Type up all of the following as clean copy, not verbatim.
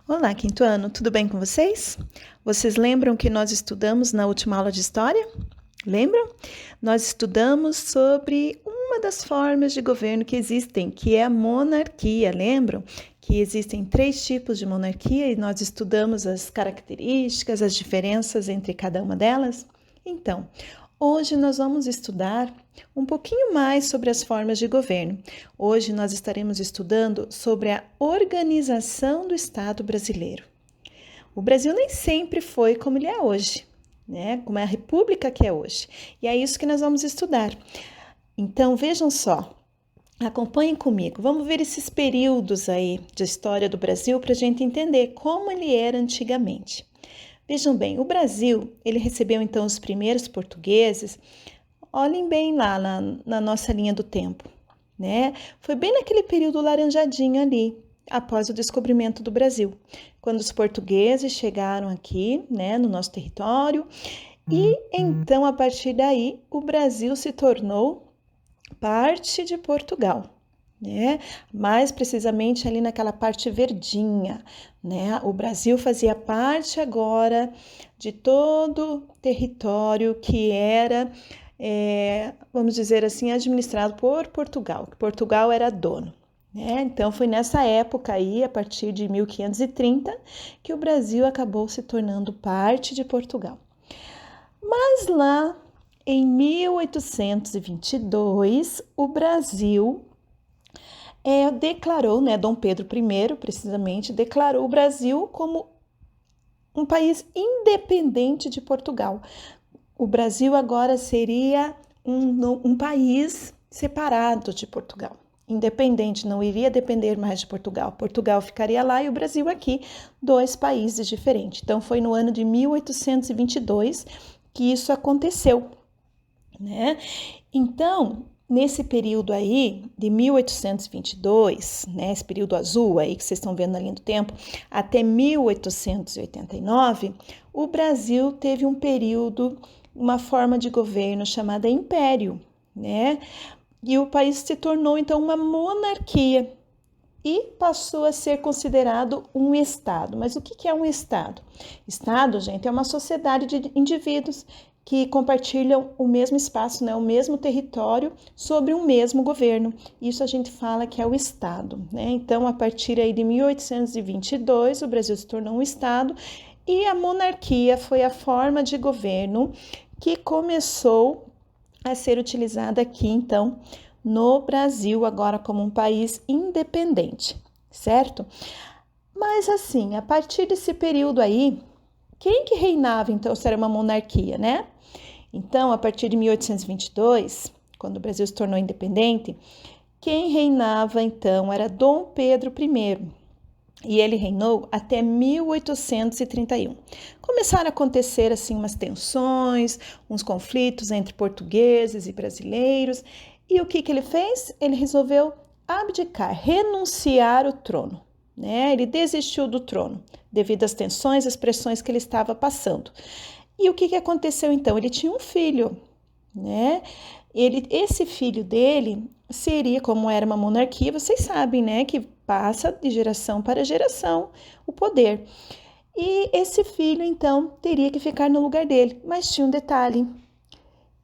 Olá, quinto ano, tudo bem com vocês? Vocês lembram que nós estudamos na última aula de história? Lembram? Nós estudamos sobre uma das formas de governo que existem, que é a monarquia, lembram? Que existem 3 tipos de monarquia e nós estudamos as características, as diferenças entre cada uma delas? Então, hoje nós vamos estudar um pouquinho mais sobre as formas de governo. Hoje nós estaremos estudando sobre a organização do Estado brasileiro. O Brasil nem sempre foi como ele é hoje, né? Como é a república que é hoje. E é isso que nós vamos estudar. Então, vejam só, acompanhem comigo. Vamos ver esses períodos aí de história do Brasil para a gente entender como ele era antigamente. Vejam bem, o Brasil, ele recebeu então os primeiros portugueses. Olhem bem lá na nossa linha do tempo, né? Foi bem naquele período laranjadinho ali, após o descobrimento do Brasil, quando os portugueses chegaram aqui, né, no nosso território, e então, a partir daí, o Brasil se tornou parte de Portugal, né? Mais precisamente ali naquela parte verdinha, né? O Brasil fazia parte agora de todo o território que era, vamos dizer assim, administrado por Portugal. Portugal era dono, né? Então foi nessa época aí, a partir de 1530, que o Brasil acabou se tornando parte de Portugal. Mas lá em 1822, o Brasil declarou, né, Dom Pedro I, precisamente, declarou o Brasil como um país independente de Portugal. O Brasil agora seria um país separado de Portugal, independente, não iria depender mais de Portugal. Portugal ficaria lá e o Brasil aqui, 2 países diferentes. Então, foi no ano de 1822 que isso aconteceu, né? Então, nesse período aí, de 1822, né, esse período azul aí que vocês estão vendo na linha do tempo, até 1889, o Brasil teve um período, uma forma de governo chamada império, né? E o país se tornou, então, uma monarquia e passou a ser considerado um Estado. Mas o que é um Estado? Estado, gente, é uma sociedade de indivíduos que compartilham o mesmo espaço, né, o mesmo território, sobre um mesmo governo. Isso a gente fala que é o Estado, né? Então, a partir aí de 1822, o Brasil se tornou um Estado e a monarquia foi a forma de governo que começou a ser utilizada aqui, então, no Brasil, agora como um país independente, certo? Mas assim, a partir desse período aí, quem que reinava, então, se era uma monarquia, né? Então, a partir de 1822, quando o Brasil se tornou independente, quem reinava, então, era Dom Pedro I. E ele reinou até 1831. Começaram a acontecer, assim, umas tensões, uns conflitos entre portugueses e brasileiros. E o que ele fez? Ele resolveu abdicar, renunciar ao trono, né? Ele desistiu do trono devido às tensões, às pressões que ele estava passando. E o que aconteceu então? Ele tinha um filho, né? Esse filho dele seria, como era uma monarquia, vocês sabem, né? Que passa de geração para geração o poder. E esse filho, então, teria que ficar no lugar dele. Mas tinha um detalhe: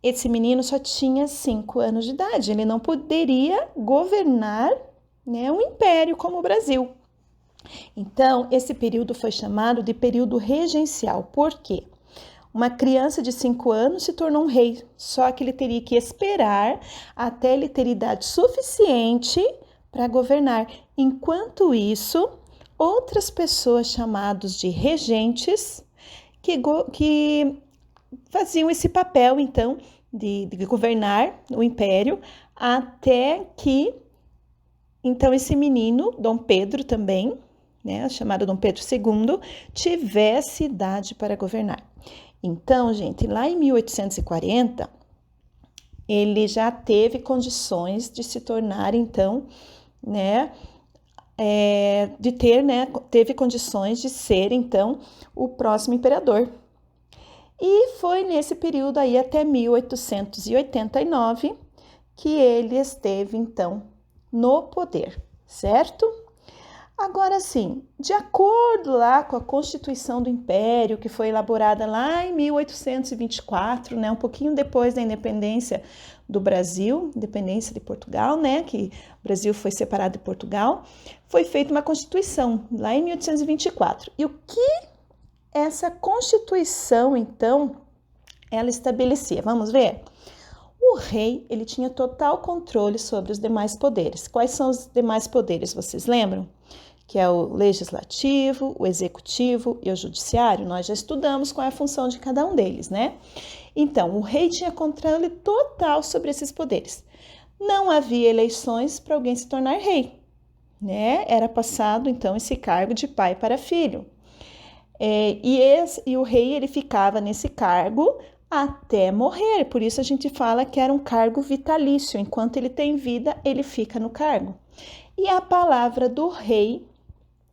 esse menino só tinha 5 anos de idade, ele não poderia governar, né, um império como o Brasil. Então, esse período foi chamado de período regencial. Por quê? Uma criança de 5 anos se tornou um rei, só que ele teria que esperar até ele ter idade suficiente para governar. Enquanto isso, outras pessoas chamadas de regentes que faziam esse papel, então, de governar o império, até que, então, esse menino, Dom Pedro também, né, chamado Dom Pedro II, tivesse idade para governar. Então, gente, lá em 1840, ele já teve condições de se tornar, então, né, teve condições de ser, então, o próximo imperador. E foi nesse período aí, até 1889, que ele esteve, então, no poder, certo? Agora sim, de acordo lá com a Constituição do Império, que foi elaborada lá em 1824, né, um pouquinho depois da independência do Brasil, independência de Portugal, né, que o Brasil foi separado de Portugal, foi feita uma Constituição lá em 1824. E o que essa Constituição, então, ela estabelecia? Vamos ver? O rei, ele tinha total controle sobre os demais poderes. Quais são os demais poderes, vocês lembram? Que é o legislativo, o executivo e o judiciário. Nós já estudamos qual é a função de cada um deles, né? Então, o rei tinha controle total sobre esses poderes. Não havia eleições para alguém se tornar rei, né? Era passado, então, esse cargo de pai para filho. E o rei, ele ficava nesse cargo até morrer. Por isso a gente fala que era um cargo vitalício. Enquanto ele tem vida, ele fica no cargo. E a palavra do rei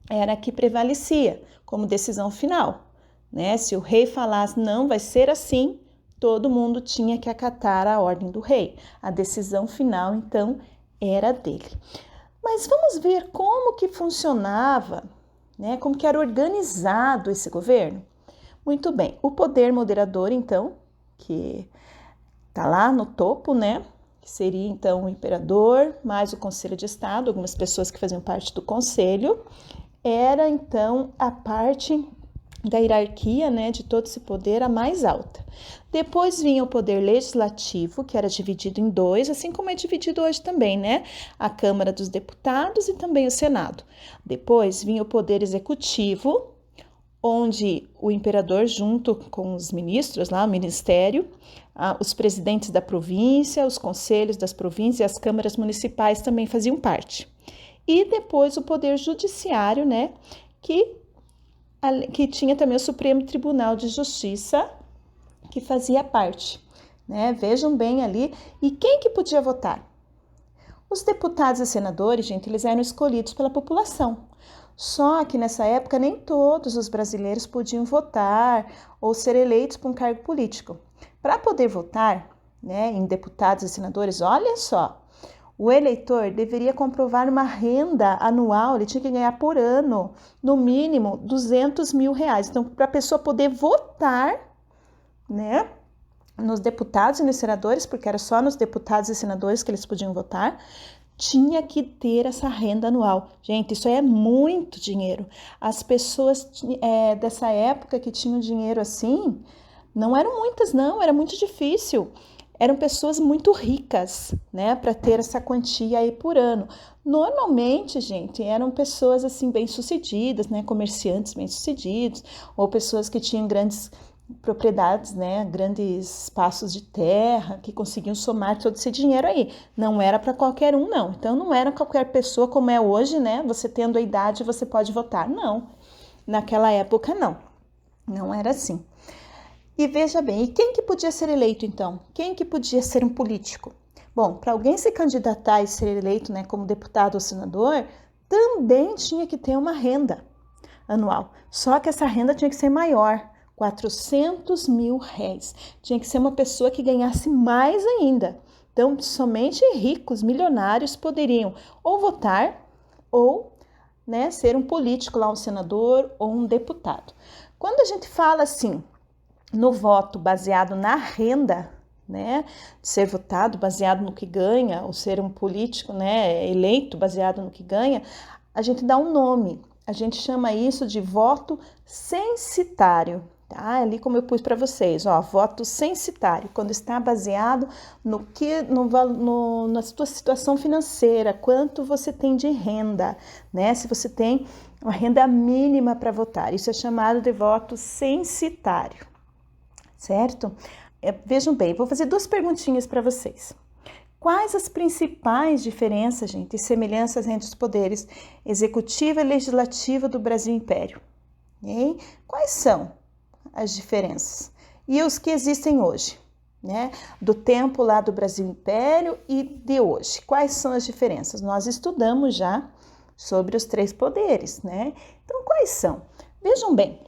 era a que prevalecia como decisão final, né? Se o rei falasse não, vai ser assim, todo mundo tinha que acatar a ordem do rei. A decisão final, então, era dele. Mas vamos ver como que funcionava, né? Como que era organizado esse governo? Muito bem, o poder moderador, então, que está lá no topo, né? Que seria, então, o imperador, mais o Conselho de Estado, algumas pessoas que faziam parte do Conselho, era então a parte da hierarquia, né, de todo esse poder a mais alta. Depois vinha o poder legislativo, que era dividido em dois, assim como é dividido hoje também, né? A Câmara dos Deputados e também o Senado. Depois vinha o poder executivo, onde o imperador, junto com os ministros lá, o ministério, os presidentes da província, os conselhos das províncias e as câmaras municipais também faziam parte. E depois o poder judiciário, né, que tinha também o Supremo Tribunal de Justiça, que fazia parte, né? Vejam bem ali. E quem que podia votar? Os deputados e senadores, gente, eles eram escolhidos pela população. Só que nessa época nem todos os brasileiros podiam votar ou ser eleitos para um cargo político. Para poder votar, né, em deputados e senadores, olha só, o eleitor deveria comprovar uma renda anual, ele tinha que ganhar por ano, no mínimo, 200 mil reais. Então, para a pessoa poder votar, né, nos deputados e nos senadores, porque era só nos deputados e senadores que eles podiam votar, tinha que ter essa renda anual. Gente, isso aí é muito dinheiro. As pessoas dessa época que tinham dinheiro assim, não eram muitas, não, era muito difícil. Eram pessoas muito ricas, né, para ter essa quantia aí por ano. Normalmente, gente, eram pessoas assim bem-sucedidas, né, comerciantes bem-sucedidos, ou pessoas que tinham grandes propriedades, né, grandes espaços de terra, que conseguiam somar todo esse dinheiro aí. Não era para qualquer um, não. Então, não era qualquer pessoa como é hoje, né, você tendo a idade, você pode votar. Não, naquela época, não. Não era assim. E veja bem, e quem que podia ser eleito então? Quem que podia ser um político? Bom, para alguém se candidatar e ser eleito, né, como deputado ou senador, também tinha que ter uma renda anual. Só que essa renda tinha que ser maior, 400 mil réis. Tinha que ser uma pessoa que ganhasse mais ainda. Então, somente ricos, milionários poderiam ou votar ou, né, ser um político lá, um senador ou um deputado. Quando a gente fala assim, no voto baseado na renda, né, de ser votado baseado no que ganha, ou ser um político, né, eleito baseado no que ganha, a gente dá um nome, a gente chama isso de voto censitário, tá? Ali como eu pus para vocês, ó, voto censitário, quando está baseado na sua situação financeira, quanto você tem de renda, né, se você tem uma renda mínima para votar, isso é chamado de voto censitário. Certo? Vejam bem, vou fazer duas perguntinhas para vocês. Quais as principais diferenças, gente, e semelhanças entre os poderes executivo e legislativo do Brasil Império? Hein? Quais são as diferenças? E os que existem hoje, né? Do tempo lá do Brasil Império e de hoje. Quais são as diferenças? Nós estudamos já sobre os três poderes, né? Então, quais são? Vejam bem,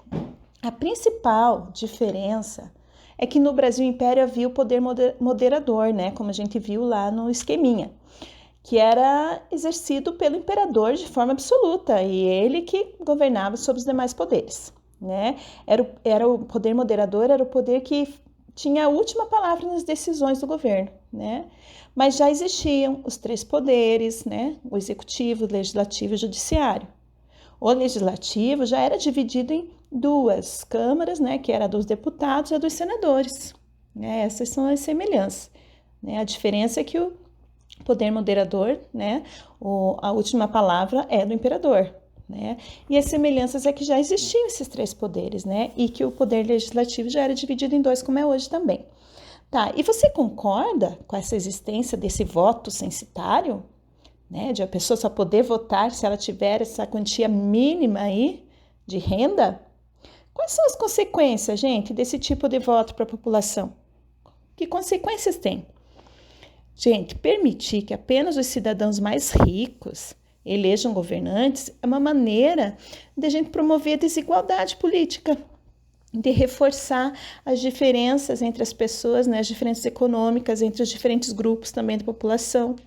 a principal diferença é que no Brasil Império havia o poder moderador, né? Como a gente viu lá no esqueminha. que era exercido pelo imperador de forma absoluta, e ele que governava sobre os demais poderes, né? Era o poder moderador, era o poder que tinha a última palavra nas decisões do governo, né? Mas já existiam os três poderes, né? O executivo, o legislativo e o judiciário. O legislativo já era dividido em duas câmaras, né? Que era a dos deputados e a dos senadores, né? Essas são as semelhanças, né? A diferença é que o poder moderador, né? A última palavra é do imperador, né? E as semelhanças é que já existiam esses três poderes, né? E que o poder legislativo já era dividido em dois, como é hoje também. Tá, e você concorda com essa existência desse voto censitário, né? De a pessoa só poder votar se ela tiver essa quantia mínima aí de renda? Quais são as consequências, gente, desse tipo de voto para a população? Que consequências tem? Gente, permitir que apenas os cidadãos mais ricos elejam governantes é uma maneira de a gente promover a desigualdade política, de reforçar as diferenças entre as pessoas, né, as diferenças econômicas entre os diferentes grupos também da população.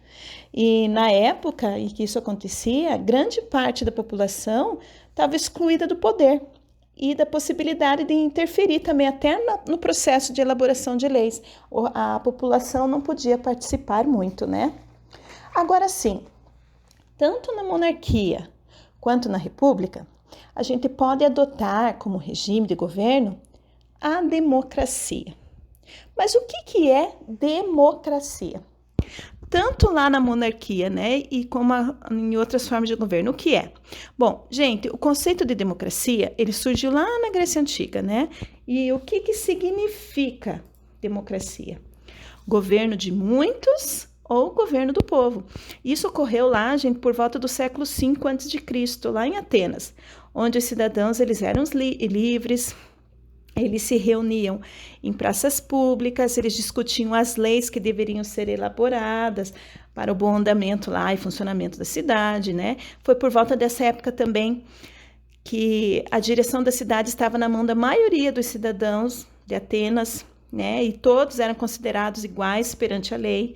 E na época em que isso acontecia, grande parte da população estava excluída do poder e da possibilidade de interferir também até no processo de elaboração de leis. A população não podia participar muito, né? Agora sim, tanto na monarquia quanto na república, a gente pode adotar como regime de governo a democracia. Mas o que é democracia? Tanto lá na monarquia, né, e como em outras formas de governo, o que é? Bom, gente, o conceito de democracia, ele surgiu lá na Grécia Antiga, né? E o que significa democracia? Governo de muitos ou governo do povo. Isso ocorreu lá, gente, por volta do século V a.C., lá em Atenas, onde os cidadãos eles eram livres, eles se reuniam em praças públicas, eles discutiam as leis que deveriam ser elaboradas para o bom andamento lá e funcionamento da cidade, né? Foi por volta dessa época também que a direção da cidade estava na mão da maioria dos cidadãos de Atenas, né? E todos eram considerados iguais perante a lei.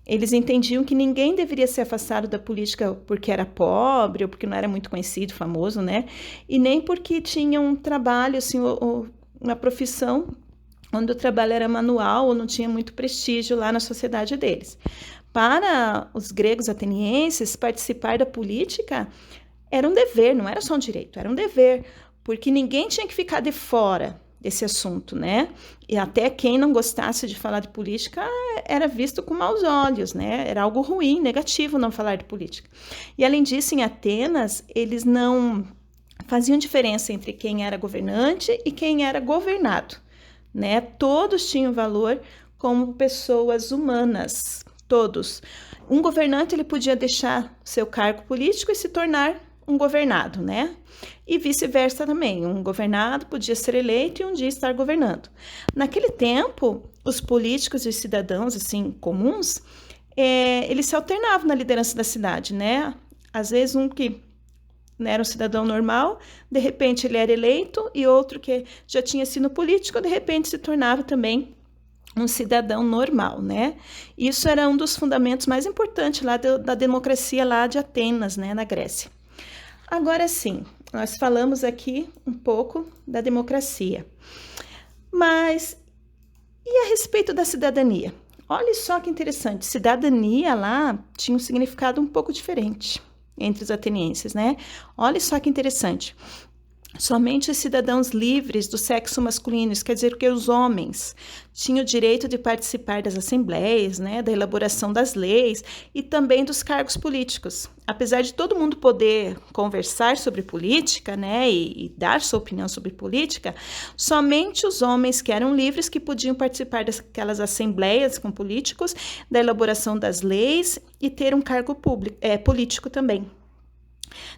Eles entendiam que ninguém deveria ser afastado da política porque era pobre ou porque não era muito conhecido, famoso, né? E nem porque tinha um trabalho, assim, uma profissão onde o trabalho era manual ou não tinha muito prestígio lá na sociedade deles. Para os gregos atenienses, participar da política era um dever, não era só um direito, era um dever, porque ninguém tinha que ficar de fora desse assunto, né? E até quem não gostasse de falar de política era visto com maus olhos, né? Era algo ruim, negativo não falar de política. E além disso, em Atenas, eles não faziam diferença entre quem era governante e quem era governado, né? Todos tinham valor como pessoas humanas, todos. Um governante ele podia deixar seu cargo político e se tornar um governado, né? E vice-versa também. Um governado podia ser eleito e um dia estar governando. Naquele tempo, os políticos e os cidadãos, assim, comuns, eles se alternavam na liderança da cidade, né? Às vezes um que era um cidadão normal, de repente ele era eleito, e outro que já tinha sido político, de repente se tornava também um cidadão normal, né? Isso era um dos fundamentos mais importantes lá da democracia lá de Atenas, né, na Grécia. Agora sim, nós falamos aqui um pouco da democracia, mas e a respeito da cidadania? Olha só que interessante, cidadania lá tinha um significado um pouco diferente entre os atenienses, né? Olha só que interessante. Somente os cidadãos livres do sexo masculino, isso quer dizer que os homens tinham o direito de participar das assembleias, né, da elaboração das leis e também dos cargos políticos. Apesar de todo mundo poder conversar sobre política, né, e dar sua opinião sobre política, somente os homens que eram livres que podiam participar daquelas assembleias com políticos, da elaboração das leis e ter um cargo político também.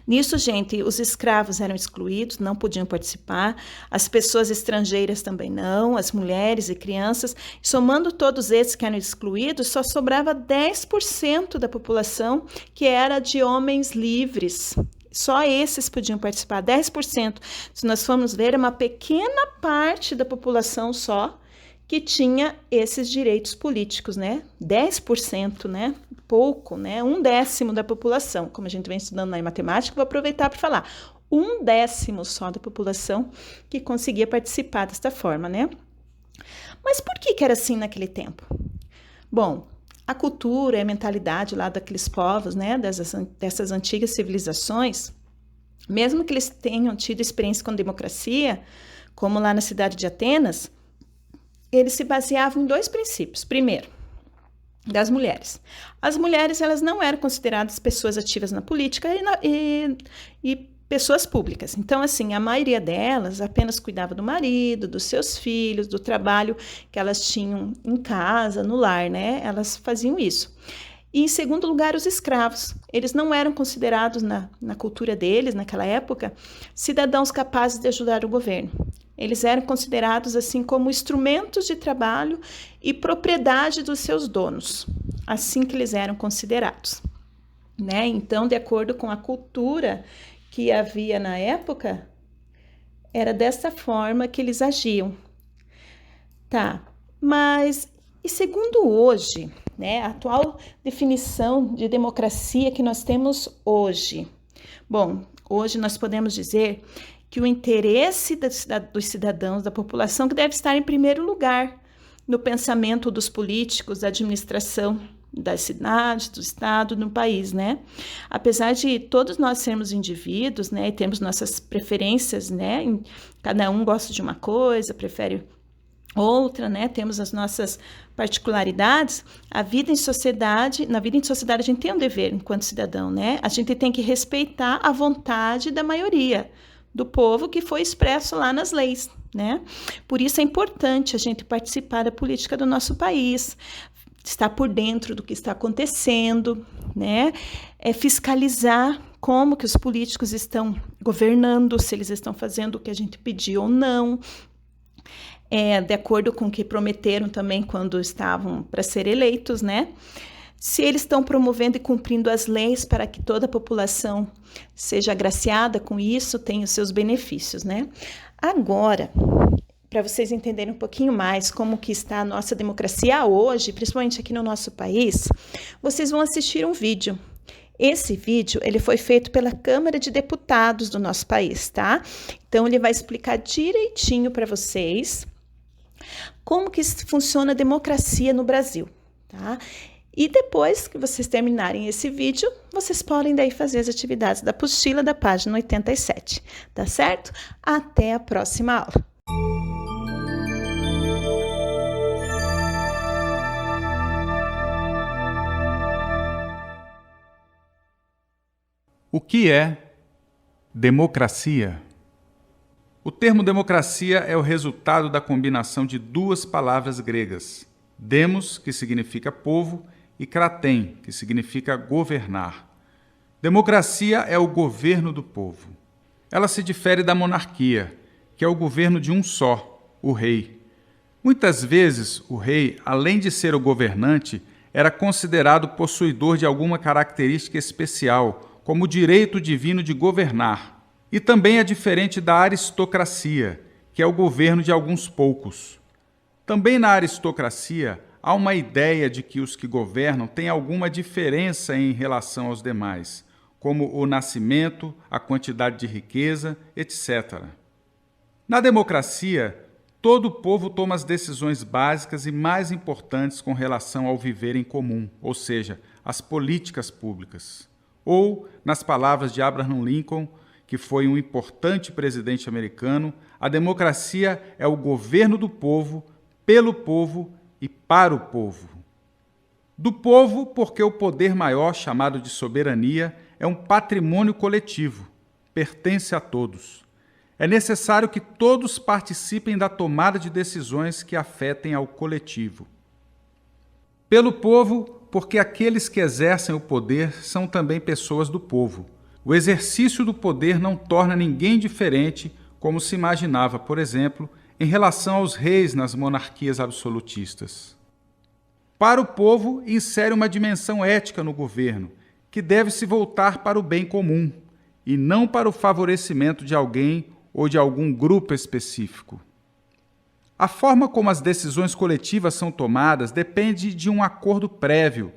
Nisso, gente, os escravos eram excluídos, não podiam participar, as pessoas estrangeiras também não, as mulheres e crianças. Somando todos esses que eram excluídos, só sobrava 10% da população que era de homens livres. Só esses podiam participar, 10%. Se nós formos ver, é uma pequena parte da população só que tinha esses direitos políticos, né? 10%, né? Pouco, né? 1/10 da população. Como a gente vem estudando na matemática, vou aproveitar para falar. 1/10 só da população que conseguia participar desta forma, né? Mas por que era assim naquele tempo? Bom, a cultura e a mentalidade lá daqueles povos, né? Dessas antigas civilizações, mesmo que eles tenham tido experiência com democracia, como lá na cidade de Atenas, eles se baseavam em 2 princípios. Primeiro, das mulheres. As mulheres, elas não eram consideradas pessoas ativas na política e pessoas públicas. Então, assim, a maioria delas apenas cuidava do marido, dos seus filhos, do trabalho que elas tinham em casa, no lar, né? Elas faziam isso. E, em segundo lugar, os escravos. Eles não eram considerados, na cultura deles, naquela época, cidadãos capazes de ajudar o governo. Eles eram considerados assim como instrumentos de trabalho e propriedade dos seus donos. Assim que eles eram considerados, né? Então, de acordo com a cultura que havia na época, era dessa forma que eles agiam. Tá, mas e segundo hoje, né, a atual definição de democracia que nós temos hoje? Bom, hoje nós podemos dizer que o interesse dos cidadãos, da população, que deve estar em primeiro lugar no pensamento dos políticos, da administração das cidades, do estado, no país, né? Apesar de todos nós sermos indivíduos, né, e temos nossas preferências, né, cada um gosta de uma coisa, prefere outra, né, temos as nossas particularidades, na vida em sociedade a gente tem um dever enquanto cidadão, né? A gente tem que respeitar a vontade da maioria do povo que foi expresso lá nas leis, né? Por isso é importante a gente participar da política do nosso país, estar por dentro do que está acontecendo, né? Fiscalizar como que os políticos estão governando, se eles estão fazendo o que a gente pediu ou não, de acordo com o que prometeram também quando estavam para ser eleitos, né? Se eles estão promovendo e cumprindo as leis para que toda a população seja agraciada com isso, tenha os seus benefícios, né? Agora, para vocês entenderem um pouquinho mais como que está a nossa democracia hoje, principalmente aqui no nosso país, vocês vão assistir um vídeo. Esse vídeo, ele foi feito pela Câmara de Deputados do nosso país, tá? Então, ele vai explicar direitinho para vocês como que funciona a democracia no Brasil, tá? E depois que vocês terminarem esse vídeo, vocês podem daí fazer as atividades da apostila da página 87, tá certo? Até a próxima aula. O que é democracia? O termo democracia é o resultado da combinação de 2 palavras gregas, demos, que significa povo, e kratem, que significa governar. Democracia é o governo do povo. Ela se difere da monarquia, que é o governo de um só, o rei. Muitas vezes, o rei, além de ser o governante, era considerado possuidor de alguma característica especial, como o direito divino de governar. E também é diferente da aristocracia, que é o governo de alguns poucos. Também na aristocracia, há uma ideia de que os que governam têm alguma diferença em relação aos demais, como o nascimento, a quantidade de riqueza, etc. Na democracia, todo o povo toma as decisões básicas e mais importantes com relação ao viver em comum, ou seja, as políticas públicas. Ou, nas palavras de Abraham Lincoln, que foi um importante presidente americano, a democracia é o governo do povo, pelo povo e para o povo. Do povo, porque o poder maior, chamado de soberania, é um patrimônio coletivo, pertence a todos. É necessário que todos participem da tomada de decisões que afetem ao coletivo. Pelo povo, porque aqueles que exercem o poder são também pessoas do povo. O exercício do poder não torna ninguém diferente, como se imaginava, por exemplo, em relação aos reis nas monarquias absolutistas. Para o povo, insere uma dimensão ética no governo, que deve se voltar para o bem comum, e não para o favorecimento de alguém ou de algum grupo específico. A forma como as decisões coletivas são tomadas depende de um acordo prévio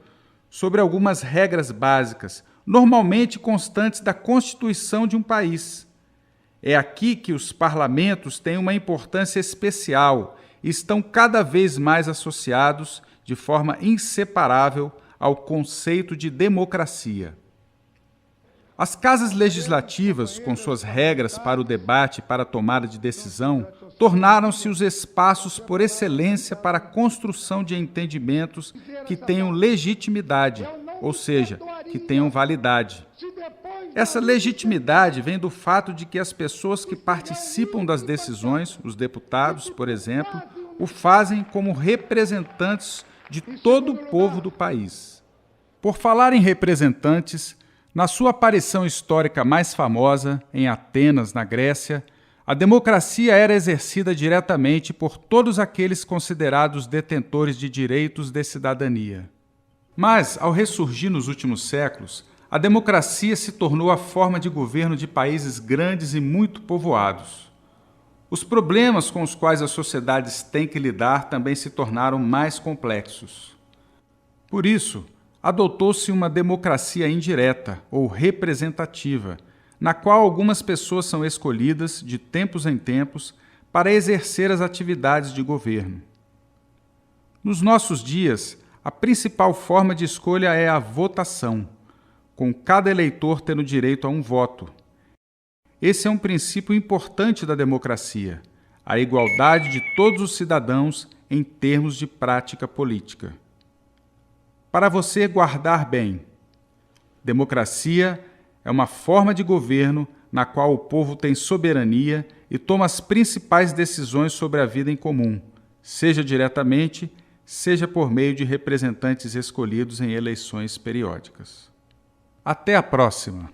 sobre algumas regras básicas, normalmente constantes da Constituição de um país. É aqui que os parlamentos têm uma importância especial e estão cada vez mais associados de forma inseparável ao conceito de democracia. As casas legislativas, com suas regras para o debate e para a tomada de decisão, tornaram-se os espaços por excelência para a construção de entendimentos que tenham legitimidade, ou seja, que tenham validade. Essa legitimidade vem do fato de que as pessoas que participam das decisões, os deputados, por exemplo, o fazem como representantes de todo o povo do país. Por falar em representantes, na sua aparição histórica mais famosa, em Atenas, na Grécia, a democracia era exercida diretamente por todos aqueles considerados detentores de direitos de cidadania. Mas, ao ressurgir nos últimos séculos, a democracia se tornou a forma de governo de países grandes e muito povoados. Os problemas com os quais as sociedades têm que lidar também se tornaram mais complexos. Por isso, adotou-se uma democracia indireta ou representativa, na qual algumas pessoas são escolhidas, de tempos em tempos, para exercer as atividades de governo. Nos nossos dias, a principal forma de escolha é a votação, com cada eleitor tendo direito a um voto. Esse é um princípio importante da democracia, a igualdade de todos os cidadãos em termos de prática política. Para você guardar bem, democracia é uma forma de governo na qual o povo tem soberania e toma as principais decisões sobre a vida em comum, seja diretamente, seja por meio de representantes escolhidos em eleições periódicas. Até a próxima!